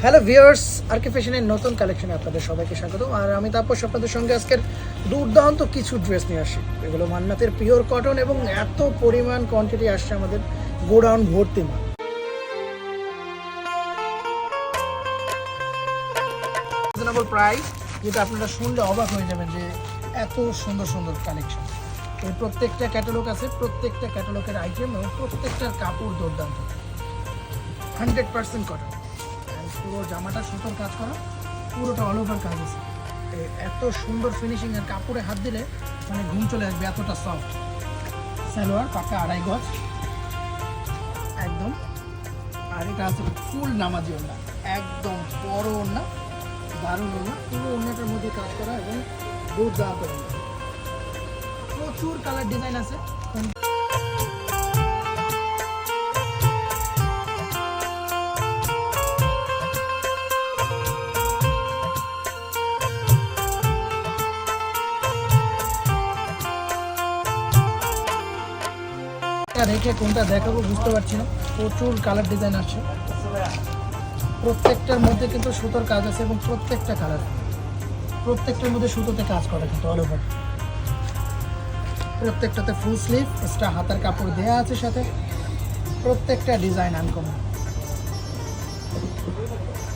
Hello viewers, আরকে ফ্যাশনের নতুন কালেকশনে আপনাদের সবাইকে স্বাগত। আর আমি তাপস আপনাদের সঙ্গে আজকের দুর্দান্ত কিছু ড্রেস নিয়ে আসি। এগুলো মান্নাতের পিওর কটন এবং এত পরিমাণ কোয়ান্টিটি আসছে আমাদের গোডাউন ভর্তি মাল। রিজনেবল প্রাইস, যেটা আপনারা শুনলে অবাক হয়ে যাবেন যে এত সুন্দর সুন্দর কালেকশন। এই প্রত্যেকটা ক্যাটালগ আছে, প্রত্যেকটা ক্যাটালগের আইটেম এবং প্রত্যেকটার কাপড় দুর্দান্ত, 100% কটন। পুরো জামাটা সুতোর কাজ করা, পুরোটা অল ওভার কাজ আছে। এত সুন্দর ফিনিশিং, আর কাপড়ে হাত দিলে মানে ঘুম চলে আসবে, এতটা সফট। সালোয়ার পাকা 2.5 গজ একদম। আর এটা আছে ফুল নামাজি ওড়না, একদম বড় ওড়না, দারুণ ওড়না, পুরো ওড়নাটার মধ্যে কাজ করা এবং দুর্দান্ত। প্রচুর কালার ডিজাইন আছে। রেখে কোনটা দেখাবো বুঝতে পারছি না, প্রচুর কালার ডিজাইন আসছে। প্রত্যেকটার মধ্যে কিন্তু সুতোর কাজ আছে এবং প্রত্যেকটা কালার, প্রত্যেকটার মধ্যে সুতোতে কাজ করা কিন্তু অল ওভার। প্রত্যেকটাতে ফুল স্লিভ, এক্সট্রা হাতার কাপড় দেওয়া আছে সাথে। প্রত্যেকটা ডিজাইন আনকমন,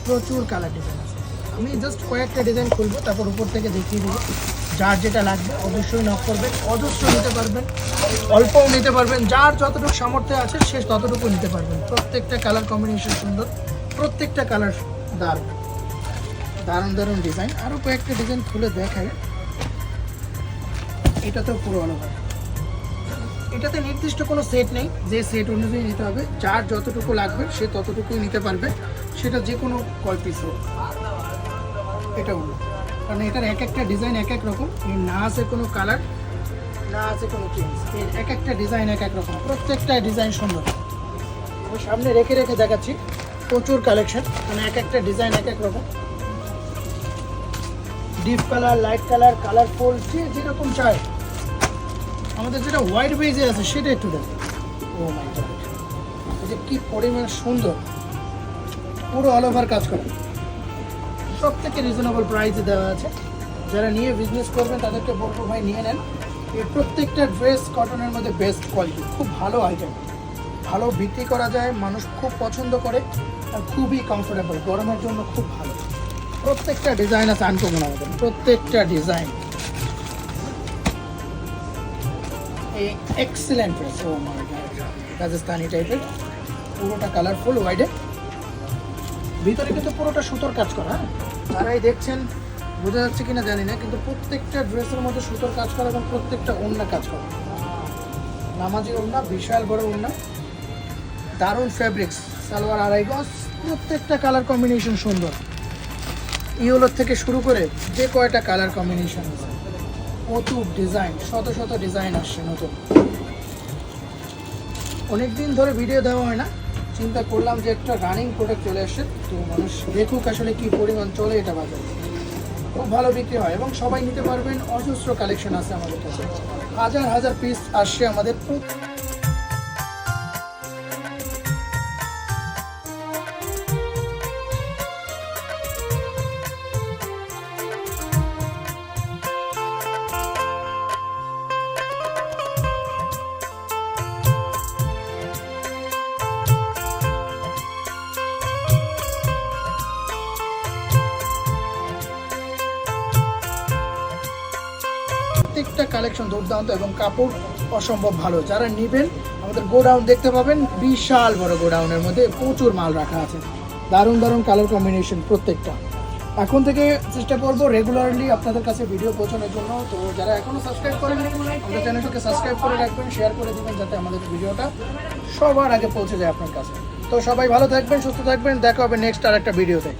প্রচুর কালার ডিজাইন আছে। আমি জাস্ট কয়েকটা ডিজাইন খুলবো, তারপর উপর থেকে দেখিয়ে দেবো। যার যেটা লাগবে অবশ্যই নক করবেন, অজস্র নিতে পারবেন, অল্পও নিতে পারবেন, যার যতটুকু সামর্থ্য আছে সে ততটুকু নিতে পারবেন। প্রত্যেকটা কালার কম্বিনেশন সুন্দর, প্রত্যেকটা কালার দারুণ দারুণ দারুণ ডিজাইন। আরও কয়েকটা ডিজাইন খুলে দেখাই। এটাতেও পুরো অল ওভার। এটাতে নির্দিষ্ট কোনো সেট নেই যে সেট অনুযায়ী নিতে হবে, যার যতটুকু লাগবে সে ততটুকুই নিতে পারবে, সেটা যে কোনো কয় পিস হোক। এটা হলো কারণ এটার এক একটা ডিজাইন এক এক রকম, না আছে কোনো কালার, না আছে কোনো চেঞ্জ। এর এক একটা ডিজাইন এক এক রকম, প্রত্যেকটা ডিজাইন সুন্দর। আমি সামনে রেখে রেখে দেখাচ্ছি, প্রচুর কালেকশন, মানে এক একটা ডিজাইন এক এক রকম। Deep colour, light colour, colourful, যে যেরকম চায়। আমাদের যেটা হোয়াইট বেজে আছে সেটা একটু দেখো। ও মাই গড, এই যে কি পরিমাণ সুন্দর, পুরো অল ওভার কাজ করা। সব থেকে রিজনেবল প্রাইসে দেওয়া আছে। যারা নিয়ে বিজনেস করবেন তাদেরকে বলবো ভাই নিয়ে নেন। এর প্রত্যেকটা ড্রেস কটনের মধ্যে বেস্ট কোয়ালিটি, খুব ভালো আইটেম, ভালো বিক্রি করা যায়, মানুষ খুব পছন্দ করে, আর খুবই কমফোর্টেবল, গরমের জন্য খুব ভালো। প্রত্যেকটা ডিজাইন আছে আনকমন আমাদের, প্রত্যেকটা ডিজাইন এই এক্সিলেন্ট ড্রেস। ও মাই গড, রাজস্থানি টাইপের, পুরোটা কালারফুল হোয়াইটে, ভিতরে কিন্তু পুরোটা সুতোর কাজ করা। যারাই দেখছেন বোঝা যাচ্ছে কিনা জানি না, কিন্তু প্রত্যেকটা ড্রেসের মধ্যে সুতোর কাজ করা এবং প্রত্যেকটা ওড়না কাজ করা। নামাজি ওড়না, বিশাল বড় ওড়না, দারুণ ফ্যাব্রিক্স, সালোয়ার 2.5 গজ, প্রত্যেকটা কালার কম্বিনেশন সুন্দর। ইয়েলোর থেকে শুরু করে যে কয়টা কালার কম্বিনেশন আছে, প্রচুর ডিজাইন, শত শত ডিজাইন আসছে নতুন। অনেকদিন ধরে ভিডিও দেওয়া হয় না, চিন্তা করলাম যে একটা রানিং প্রোডাক্ট চলে আসে, তো মানুষ দেখুক আসলে কি পরিমাণ চলে এটা বাজারে। খুব ভালো বিক্রি হয় এবং সবাই নিতে পারবেন। অজস্র কালেকশন আছে আমাদের কাছে, হাজার হাজার পিস আসছে আমাদের। প্রত্যেকটা কালেকশন দুর্দান্ত এবং কাপড় অসম্ভব ভালো। যারা নেবেন আমাদের গোডাউন দেখতে পাবেন, বিশাল বড় গোডাউনের মধ্যে প্রচুর মাল রাখা আছে, দারুণ দারুণ কালার কম্বিনেশন প্রত্যেকটা। এখন থেকে চেষ্টা করবো রেগুলারলি আপনাদের কাছে ভিডিও পৌঁছানোর জন্য। তো যারা এখনও সাবস্ক্রাইব করেন আমাদের চ্যানেলটাকে সাবস্ক্রাইব করে রাখবেন, শেয়ার করে দেবেন, যাতে আমাদের ভিডিওটা সবার আগে পৌঁছে যায় আপনার কাছে। তো সবাই ভালো থাকবেন, সুস্থ থাকবেন, দেখা হবে নেক্সট আর একটা ভিডিওতে।